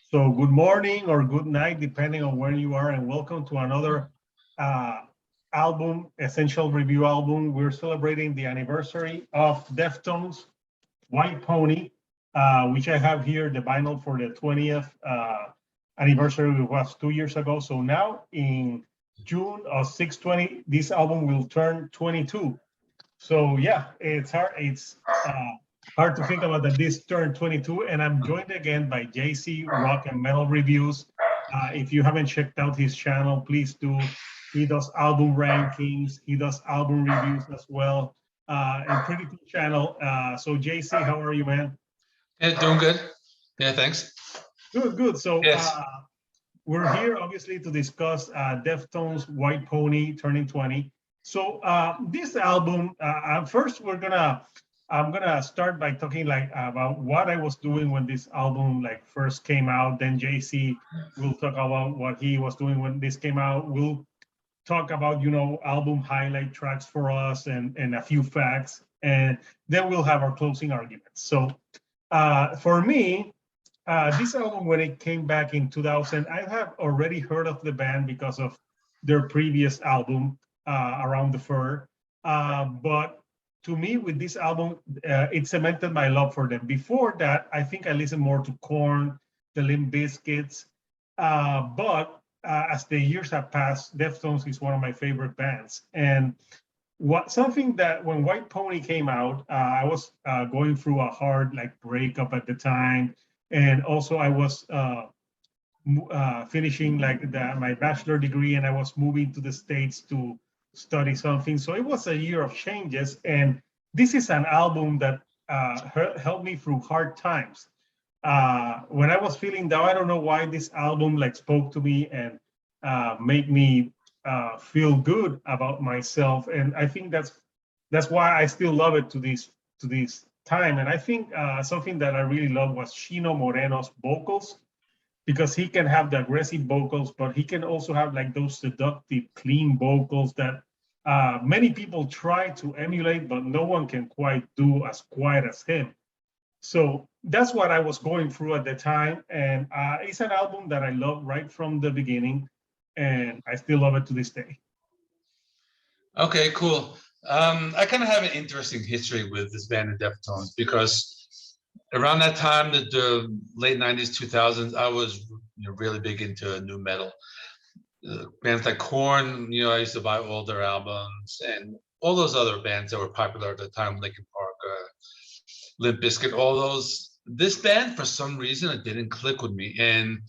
So good morning or good night, depending on where you are, and welcome to another uh, album, Essential Review album. We're celebrating the anniversary of Deftones-White Pony, which I have here, the vinyl for the 20th anniversary, which was 2 years ago. So now in June of 620, this album will turn 22. So yeah, it's hard to think about that this turned 22, and I'm joined again by JC Rock and Metal Reviews. If you haven't checked out his channel, please do. He does album rankings, he does album reviews as well, and pretty cool channel. So JC, how are you, man? Yeah, doing good. Yeah, thanks. Good. So Yes. We're here obviously to discuss Deftones-White Pony turning 20. So this album, first I'm gonna start by talking like about what I was doing when this album like first came out. Then JC will talk about what he was doing when this came out. We'll talk about album highlight tracks for us and a few facts, and then we'll have our closing arguments. So for me, this album, when it came back in 2000, I have already heard of the band because of their previous album, Around the Fur. But to me, with this album, it cemented my love for them. Before that, I think I listened more to Korn, the Limp Bizkits. But as the years have passed, Deftones is one of my favorite bands. And something that when White Pony came out, I was going through a hard breakup at the time, and also I was finishing my bachelor degree, and I was moving to the States to study something. So it was a year of changes, and this is an album that helped me through hard times. When I was feeling down, I don't know why this album spoke to me and made me feel good about myself, and I think that's why I still love it to this time. And I think something that I really love was Shino Moreno'S vocals, because he can have the aggressive vocals, but he can also have those seductive, clean vocals that many people try to emulate, but no one can quite do as quiet as him. So that's what I was going through at the time, and it's an album that I love right from the beginning, and I still love it to this day. Okay, cool. I kind of have an interesting history with this band, the Deftones, because around that time, the late 90s, 2000s, I was really big into new metal. Bands like Korn, I used to buy all their albums, and all those other bands that were popular at the time, Linkin Park, Limp Bizkit, all those. This band, for some reason, it didn't click with me. And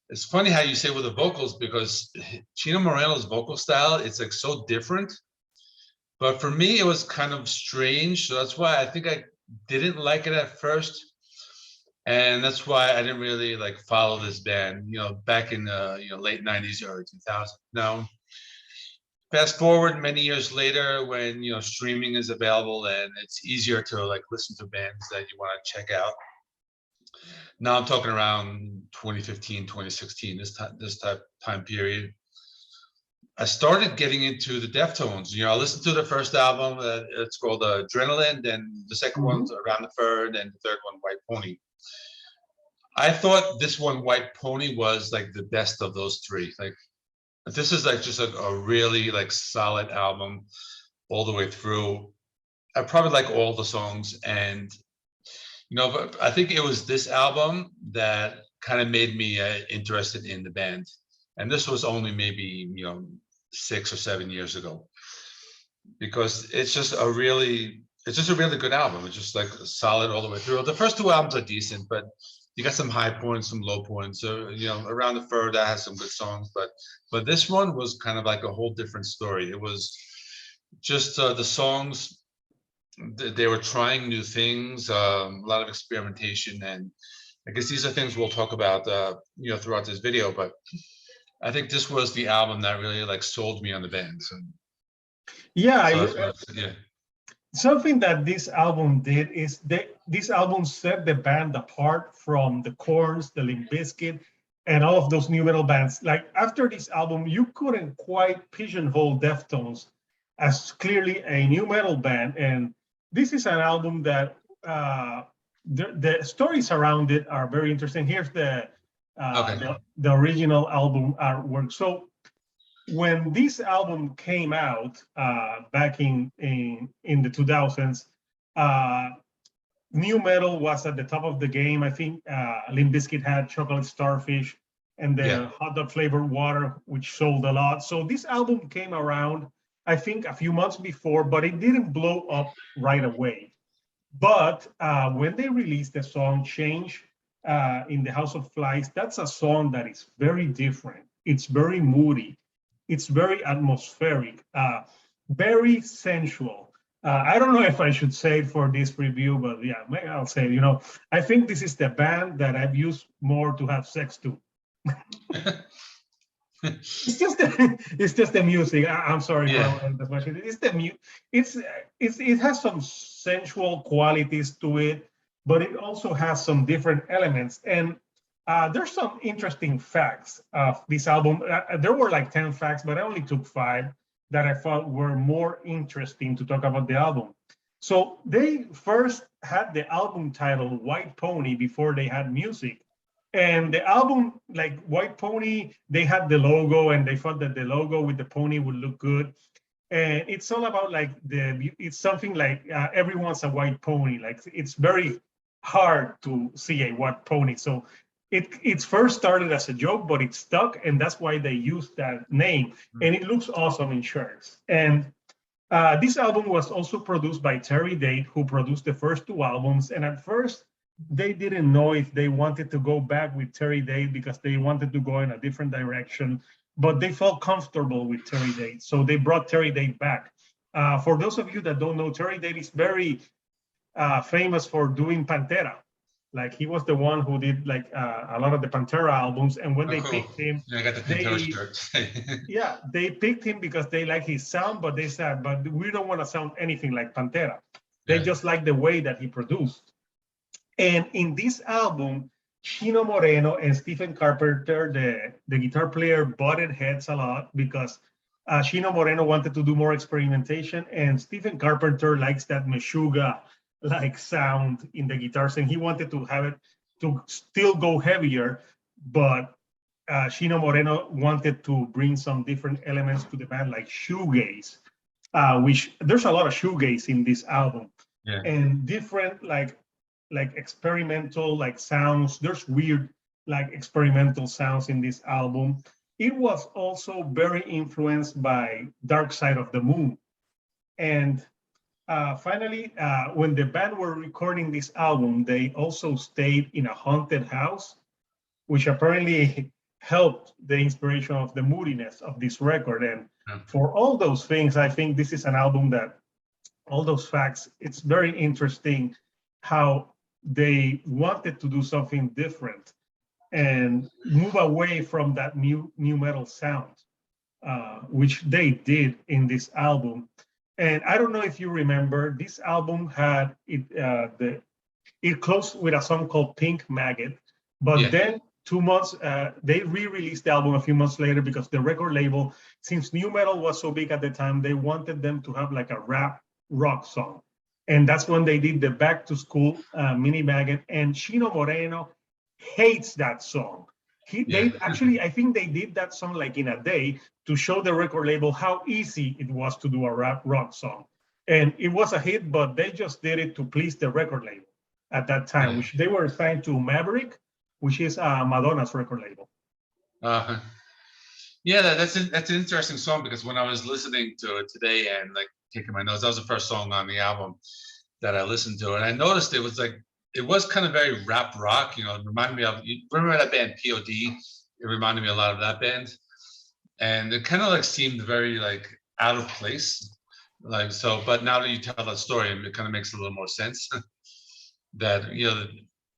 it's funny how you say with the vocals, because Chino Moreno's vocal style, it's so different. But for me, it was kind of strange. So that's why I think I didn't like it at first. And that's why I didn't really follow this band, back in the late 90s, early 2000s. Now, fast forward many years later, when streaming is available and it's easier to listen to bands that you want to check out. Now I'm talking around 2015, 2016, this time period. I started getting into the Deftones. I listened to the first album. It's called Adrenaline. Then the second one's Around the Fur. And the third one, White Pony. I thought this one, White Pony, was the best of those three. This is just a really solid album all the way through. I probably like all the songs, and but I think it was this album that kind of made me interested in the band. And this was only maybe 6 or 7 years ago, because it's just a really good album. It's just solid all the way through. The first two albums are decent, but you got some high points, some low points. Around the Fur, that has some good songs, but this one was kind of a whole different story. It was just the songs. They were trying new things, a lot of experimentation, and I guess these are things we'll talk about throughout this video. But I think this was the album that really sold me on the band. So, Yeah, something that this album did is this album set the band apart from the Korns, the Limp Bizkit, and all of those new metal bands. After this album, you couldn't quite pigeonhole Deftones as clearly a new metal band. And this is an album that the stories around it are very interesting. Here's the Okay. the original album artwork. So when this album came out back in the 2000s, new metal was at the top of the game. I think Limp Bizkit had Chocolate Starfish and the hot dog flavored water, which sold a lot. So this album came around, I think, a few months before, but it didn't blow up right away. But when they released the song Change in the House of Flies, that's a song that is very different. It's very moody. It's very atmospheric, very sensual. I don't know if I should say it for this review, but yeah, maybe I'll say, I think this is the band that I've used more to have sex to. It's just the music. I'm sorry for that much. It's the it has some sensual qualities to it, but it also has some different elements. And there's some interesting facts of this album. There were like 10 facts, but I only took 5 that I thought were more interesting to talk about the album. So they first had the album title White Pony before they had music. And the album, like White Pony, they had the logo and they thought that the logo with the pony would look good. And it's all about like it's something like everyone's a white pony. Like it's very hard to see a white pony. So it first started as a joke, but it stuck. And that's why they used that name. And it looks awesome in shirts. And this album was also produced by Terry Date, who produced the first 2 albums. And at first, they didn't know if they wanted to go back with Terry Date because they wanted to go in a different direction, but they felt comfortable with Terry Date. So they brought Terry Date back. For those of you that don't know, Terry Date is very famous for doing Pantera. Like he was the one who did like a lot of the Pantera albums. And when they picked him, I got the Pantera shirt. Yeah, they picked him because they like his sound, but they said, but we don't want to sound anything like Pantera. They just like the way that he produced. And in this album, Shino Moreno and Stephen Carpenter, the guitar player, butted heads a lot because Shino Moreno wanted to do more experimentation, and Stephen Carpenter likes that Meshuggah-like sound in the guitars, and he wanted to have it to still go heavier, but Shino Moreno wanted to bring some different elements to the band, like shoegaze, which there's a lot of shoegaze in this album, and different like experimental like sounds. There's weird like experimental sounds in this album. It was also very influenced by Dark Side of the Moon. And finally, when the band were recording this album, they also stayed in a haunted house, which apparently helped the inspiration of the moodiness of this record. And for all those things, I think this is an album that all those facts, it's very interesting how they wanted to do something different and move away from that new metal sound, which they did in this album. And I don't know if you remember, this album had it closed with a song called Pink Maggot, but then 2 months, they re-released the album a few months later because the record label, since new metal was so big at the time, they wanted them to have like a rap rock song. And that's when they did the Back to School Mini Maggot. And Shino Moreno hates that song. Actually, I think they did that song like in a day to show the record label how easy it was to do a rap rock song. And it was a hit, but they just did it to please the record label at that time, which they were signed to Maverick, which is Madonna's record label. Yeah, that's an interesting song because when I was listening to it today and like taking my notes, that was the first song on the album that I listened to, and I noticed it was kind of very rap rock. It reminded me of, you remember that band POD? It reminded me a lot of that band, and it kind of like seemed very like out of place, like so. But now that you tell that story, it kind of makes a little more sense that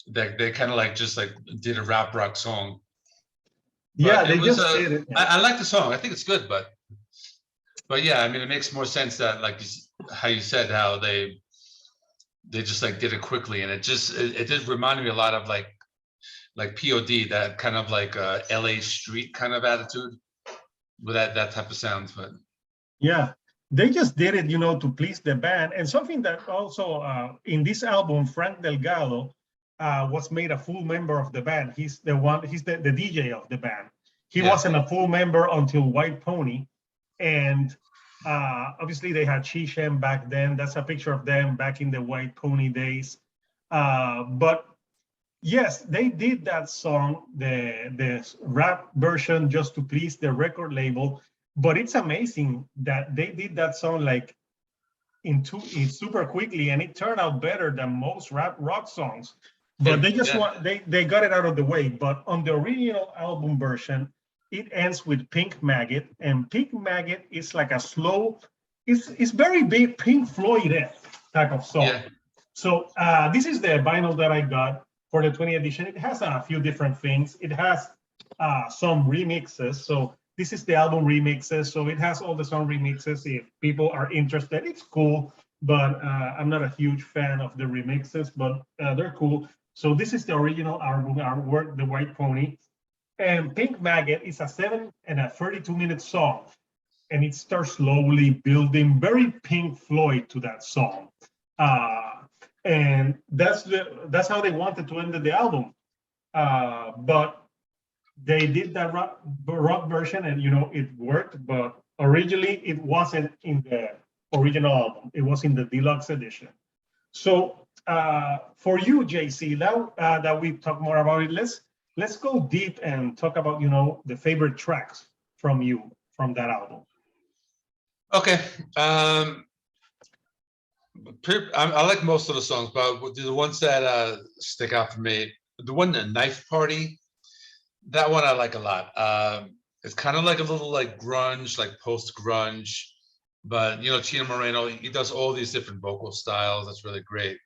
that they kind of like just like did a rap rock song. Yeah, they just did it. I like the song. I think it's good, but yeah, I mean, it makes more sense that like how you said how they just like did it quickly, and it did remind me a lot of like POD, that kind of like LA street kind of attitude with that type of sound. But yeah, they just did it, to please the band. And something that also in this album, Frank Delgado was made a full member of the band. He's the one. He's the DJ of the band. He Yeah. wasn't a full member until White Pony, and obviously they had Shishem back then. That's a picture of them back in the White Pony days. But yes, they did that song, the rap version, just to please the record label. But it's amazing that they did that song like in super quickly, and it turned out better than most rock songs. But they just they got it out of the way. But on the original album version, it ends with Pink Maggot, and Pink Maggot is like a slow, it's very big Pink Floyd type of song. Yeah. So this is the vinyl that I got for the 20th edition. It has a few different things. It has some remixes. So this is the album remixes. So it has all the song remixes. If people are interested, it's cool. But I'm not a huge fan of the remixes, but they're cool. So this is the original album artwork, The White Pony. And Pink Maggot is a 7 and a 32-minute song. And it starts slowly building very Pink Floyd to that song. And that's how they wanted to end the album. But they did that rock version, and it worked. But originally, it wasn't in the original album. It was in the deluxe edition. So for you, JC, now that we've talked more about it, let's go deep and talk about the favorite tracks from you from that album. Okay. I like most of the songs, but the ones that stick out for me, the one, the Knife Party, that one I like a lot. It's kind of like a little like grunge, like post-grunge, but Chino Moreno, he does all these different vocal styles. That's really great.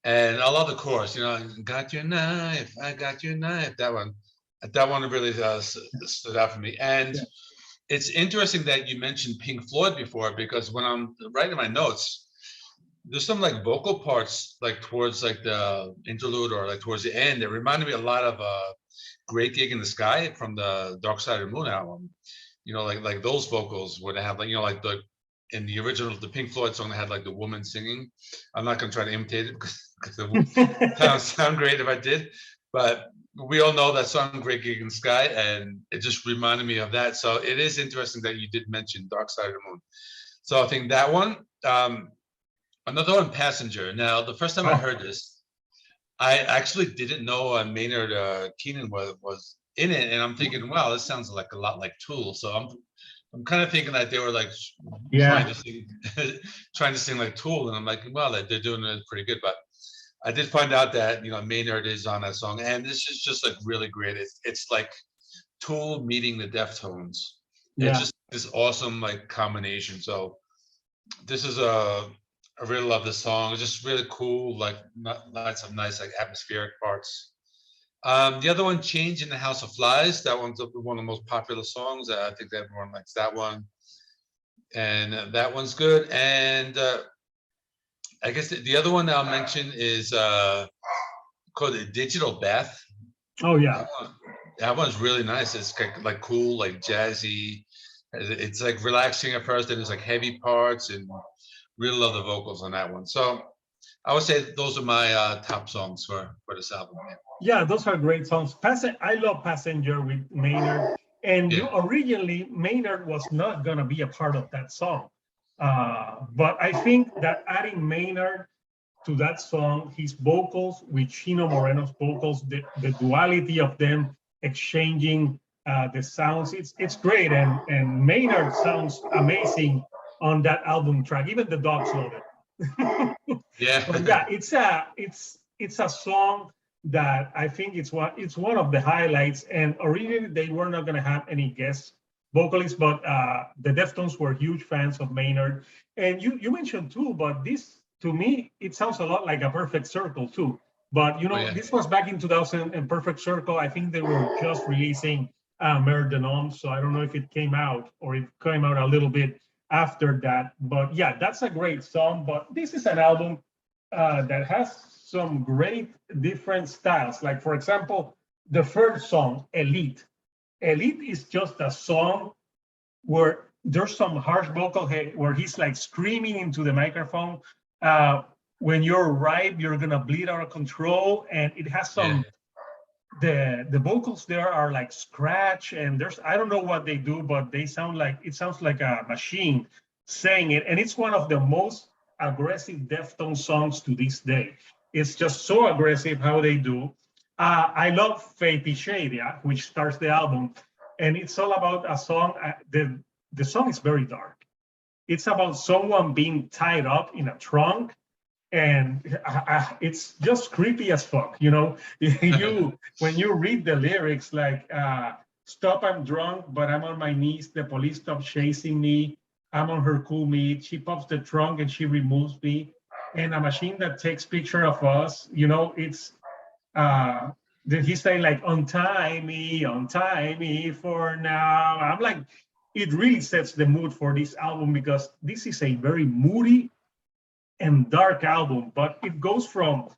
And I love the chorus, got your knife, I got your knife. That one really stood out for me. And it's interesting that you mentioned Pink Floyd before, because when I'm writing my notes, there's some like vocal parts like towards like the interlude or like towards the end that reminded me a lot of Great Gig in the Sky from the Dark Side of the Moon album. Like those vocals where they have like like in the original, the Pink Floyd song, they had like the woman singing. I'm not gonna try to imitate it because it would sound great if I did, but we all know that song Great Gig in the Sky, and it just reminded me of that. So it is interesting that you did mention Dark Side of the Moon. So I think that one. Another one, Passenger. Now, the first time I heard this, I actually didn't know Maynard Keenan was in it, and I'm thinking, wow, this sounds like a lot like Tool. So I'm kind of thinking that they were like trying to sing like Tool, and I'm like, well, they're doing it pretty good. But I did find out that Maynard is on that song, and this is just like really great. It's like Tool meeting the Deftones. Yeah. It's just this awesome like combination. So this is I really love this song. It's just really cool, like lots of nice like atmospheric parts. The other one, Change in the House of Flies. That one's one of the most popular songs. I think that everyone likes that one. And that one's good. And I guess the other one I'll mention is called Digital Bath. Oh, yeah. That one's really nice. It's like cool, like jazzy. It's like relaxing at first, and it's like heavy parts, and really love the vocals on that one. So I would say those are my top songs for this album. Yeah, those are great songs. I love Passenger with Maynard. And originally, Maynard was not going to be a part of that song. But I think that adding Maynard to that song, his vocals with Shino Moreno's vocals, the duality of them exchanging the sounds, it's great. And Maynard sounds amazing on that album track. Even the dogs love it. But yeah, it's a song that I think it's one of the highlights. And originally they were not going to have any guest vocalists, but the Deftones were huge fans of Maynard. And you mentioned Tool, but this, to me, it sounds a lot like a Perfect Circle too. But this was back in 2000, and Perfect Circle, I think they were just releasing Moreno'S, so I don't know if it came out or it came out a little bit after that. But yeah, that's a great song. But this is an album that has some great different styles. Like, for example, the first song, Elite. Elite is just a song where there's some harsh vocal where he's like screaming into the microphone. when you're ripe, you're gonna bleed out of control, and it has Yeah. some the vocals there are like scratch, and there's I don't know what they do, but they sound like it sounds like a machine saying it, and it's one of the most aggressive Deftones songs to this day. It's just so aggressive how they do. I love Faithy Shade, yeah, which starts the album, and it's all about a song. The song is very dark. It's about someone being tied up in a trunk, and it's just creepy as fuck. You know, you when you read the lyrics, like "Stop, I'm drunk, but I'm on my knees. The police stop chasing me. I'm on her cool meat. She pops the trunk and she removes me, and a machine that takes picture of us." You know, it's uh then he's saying like untie me for now. I'm like, it really sets the mood for this album because this is a very moody and dark album, but it goes from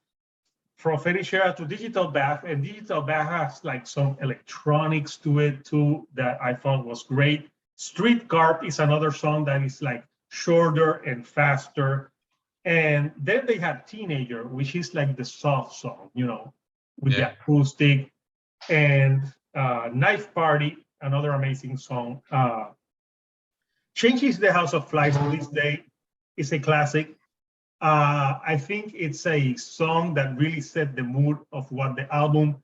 Fetish to Digital Bath, and Digital Bath has like some electronics to it too that I thought was great. Street Carp is another song that is like shorter and faster. And then they have Teenager, which is like the soft song, you know, with the acoustic, and Knife Party, another amazing song. Changes the House of Flies to this day is a classic. I think it's a song that really set the mood of what the album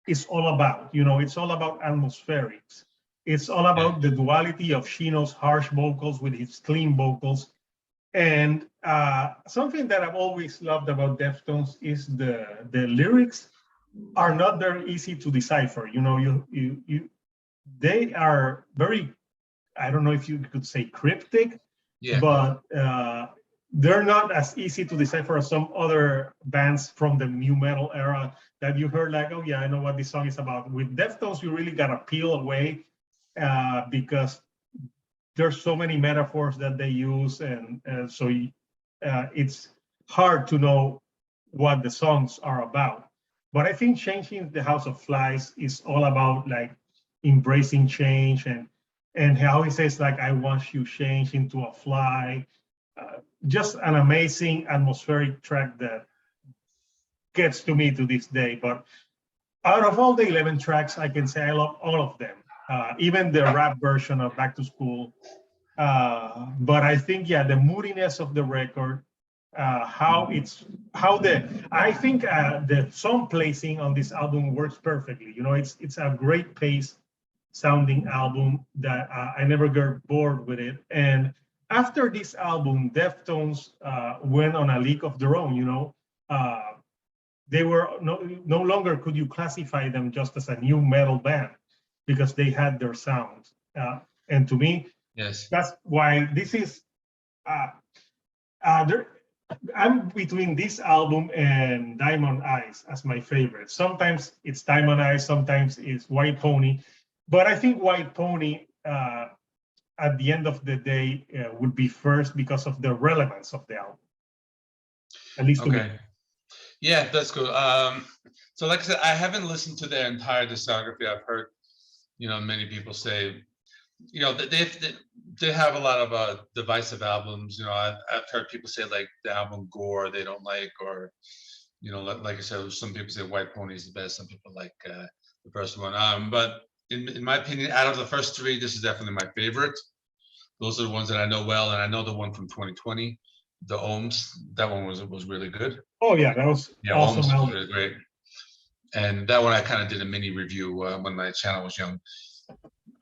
is all about. You know, it's all about atmospherics. It's all about the duality of Shino's harsh vocals with his clean vocals. And something that I've always loved about Deftones is the lyrics are not very easy to decipher. You know, they are very, I don't know if you could say cryptic, but they're not as easy to decipher as some other bands from the new metal era that you heard like, oh yeah, I know what this song is about. With Deftones, you really gotta peel away because there's so many metaphors that they use, and so it's hard to know what the songs are about. But I think Changing the House of Flies is all about like embracing change, and how he says like, I want you change into a fly. Just an amazing atmospheric track that gets to me to this day. But out of all the 11 tracks, I can say I love all of them, even the rap version of Back to School. But I think, yeah, the moodiness of the record, I think the song placing on this album works perfectly. You know, it's a great pace sounding album that I never get bored with it. And after this album, Deftones went on a league of their own. You know, they were no longer could you classify them just as a new metal band because they had their sound. And to me, that's why this is. I'm between this album and Diamond Eyes as my favorite. Sometimes it's Diamond Eyes, sometimes it's White Pony, but I think White Pony at the end of the day would be first because of the relevance of the album, at least to me. Yeah, that's cool. So like I said, I haven't listened to their entire discography. I've heard, you know, many people say, you know, they have a lot of divisive albums. You know, I've heard people say like the album Gore they don't like, or, you know, like I said, some people say White Pony is the best. Some people like the first one. But in my opinion, out of the first three, this is definitely my favorite. Those are the ones that I know well, and I know the one from 2020, the Ohms. That one was really good. Oh yeah, that was awesome. Ohms was really great. And that one I kind of did a mini review when my channel was young.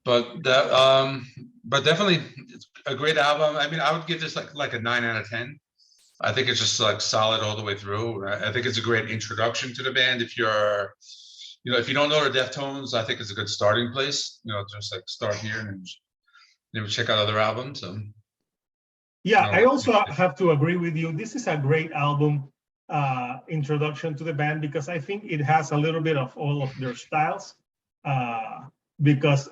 But definitely a great album. I mean, I would give this like a 9 out of 10. I think it's just like solid all the way through. I think it's a great introduction to the band. If you're, you know, if you don't know the Deftones, I think it's a good starting place. You know, just like start here and maybe check out other albums. Yeah, I also have to agree with you. This is a great album introduction to the band because I think it has a little bit of all of their styles. Because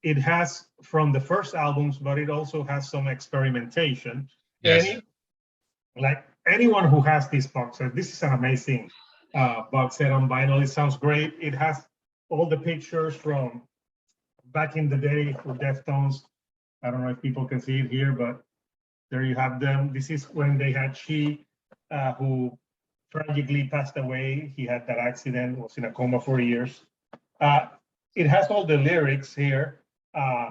it has from the first albums, but it also has some experimentation. Yes. Like anyone who has this box set, this is an amazing box set on vinyl. It sounds great. It has all the pictures from back in the day for Deftones. I don't know if people can see it here, but there you have them. This is when they had She, who tragically passed away. He had that accident, was in a coma for years. It has all the lyrics here,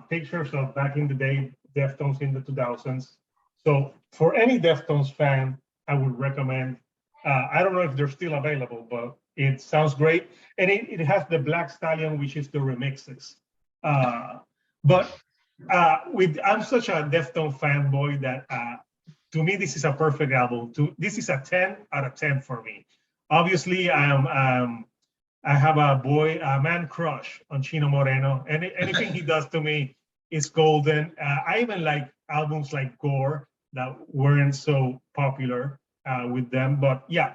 pictures of back in the day, Deftones in the 2000s. So for any Deftones fan, I would recommend. I don't know if they're still available, but it sounds great. And it has the Black Stallion, which is the remixes. I'm such a Deftones fanboy that to me, this is a perfect album. This is a 10 out of 10 for me. Obviously, I have a man crush on Shino Moreno. Anything he does to me is golden. I even like albums like Gore that weren't so popular with them. But yeah,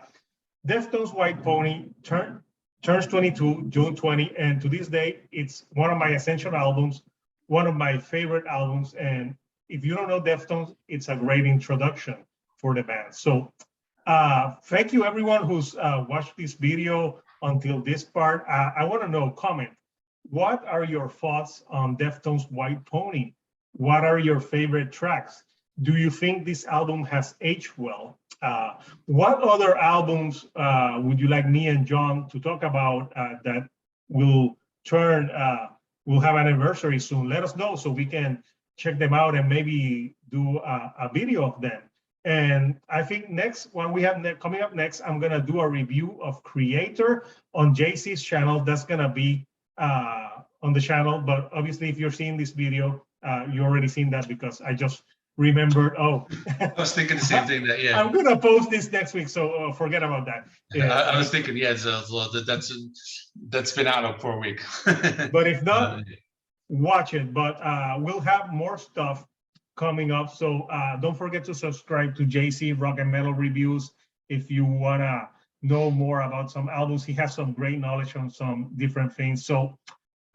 Deftones-White Pony turns 22, June 20. And to this day, it's one of my essential albums, one of my favorite albums. And if you don't know Deftones, it's a great introduction for the band. So thank you everyone who's watched this video until this part. I want to know, comment, what are your thoughts on Deftones-White Pony? What are your favorite tracks? Do you think this album has aged well? What other albums would you like me and John to talk about that will will have an anniversary soon? Let us know so we can check them out and maybe do a video of them. And I think next, when we have coming up next, I'm gonna do a review of Creator on JC's channel. That's gonna be on the channel, but obviously if you're seeing this video, you already seen that because I just remembered, I was thinking the same thing that, yeah. I'm gonna post this next week, so forget about that. Yeah, I was thinking, yeah, that's been out for a week. But if not, watch it. But we'll have more stuff coming up. So don't forget to subscribe to JC Rock and Metal Reviews if you wanna know more about some albums. He has some great knowledge on some different things. So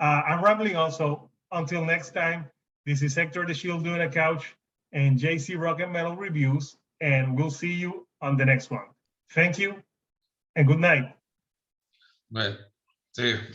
I'm rambling also. Until next time, this is Hector the Shield doing a couch and JC Rock and Metal Reviews, and we'll see you on the next one. Thank you and good night. Right. See you.